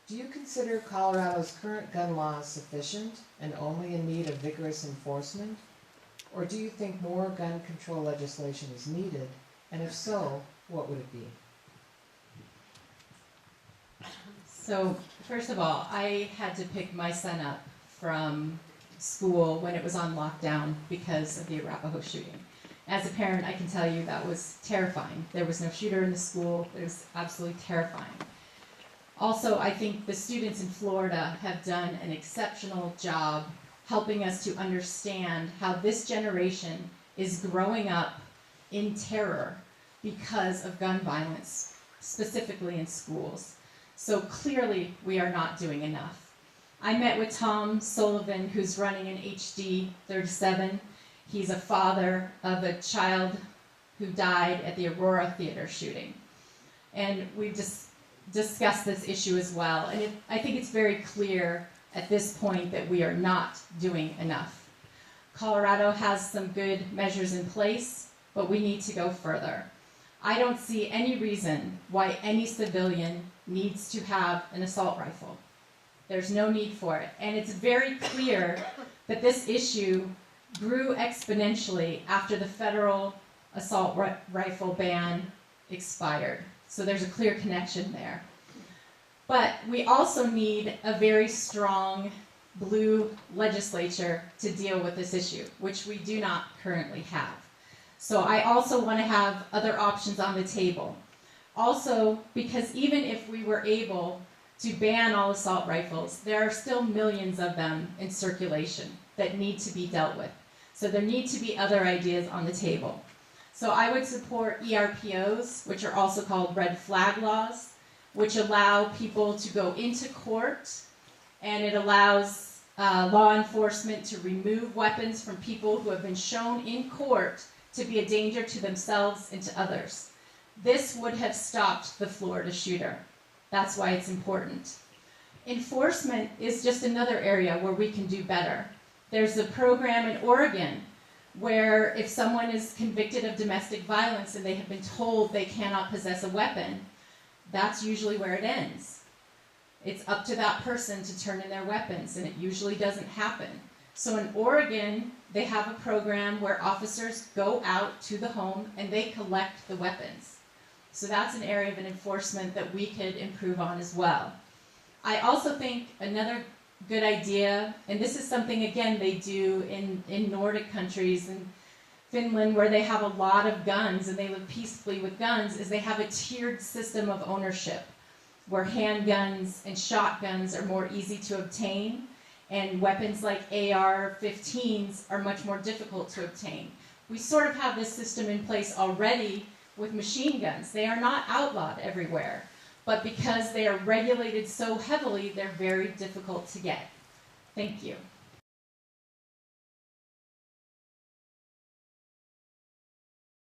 Do you consider Colorado's current gun laws sufficient and only in need of vigorous enforcement? Or do you think more gun control legislation is needed? And if so, what would it be? So, first of all, I had to pick my son up from school when it was on lockdown because of the Arapahoe shooting. As a parent, I can tell you that was terrifying. There was no shooter in the school. It was absolutely terrifying. Also, I think the students in Florida have done an exceptional job helping us to understand how this generation is growing up in terror because of gun violence, specifically in schools. So clearly, we are not doing enough. I met with Tom Sullivan, who's running an HD 37. He's a father of a child who died at the Aurora Theater shooting. And we've just discussed this issue as well. And I think it's very clear at this point that we are not doing enough. Colorado has some good measures in place, but we need to go further. I don't see any reason why any civilian needs to have an assault rifle. There's no need for it. And it's very clear that this issue grew exponentially after the federal assault rifle ban expired. So there's a clear connection there. But we also need a very strong blue legislature to deal with this issue, which we do not currently have. So I also want to have other options on the table. Also, because even if we were able to ban all assault rifles, there are still millions of them in circulation that need to be dealt with. So there need to be other ideas on the table. So I would support ERPOs, which are also called red flag laws, which allow people to go into court, and it allows law enforcement to remove weapons from people who have been shown in court to be a danger to themselves and to others. This would have stopped the Florida shooter. That's why it's important. Enforcement is just another area where we can do better. There's a program in Oregon where if someone is convicted of domestic violence and they have been told they cannot possess a weapon, that's usually where it ends. It's up to that person to turn in their weapons, and it usually doesn't happen. So in Oregon, they have a program where officers go out to the home and they collect the weapons. So that's an area of an enforcement that we could improve on as well. I also think another good idea, and this is something, again, they do in Nordic countries and Finland, where they have a lot of guns and they live peacefully with guns, is they have a tiered system of ownership where handguns and shotguns are more easy to obtain, and weapons like AR-15s are much more difficult to obtain. We sort of have this system in place already with machine guns. They are not outlawed everywhere, but because they are regulated so heavily, they're very difficult to get. Thank you.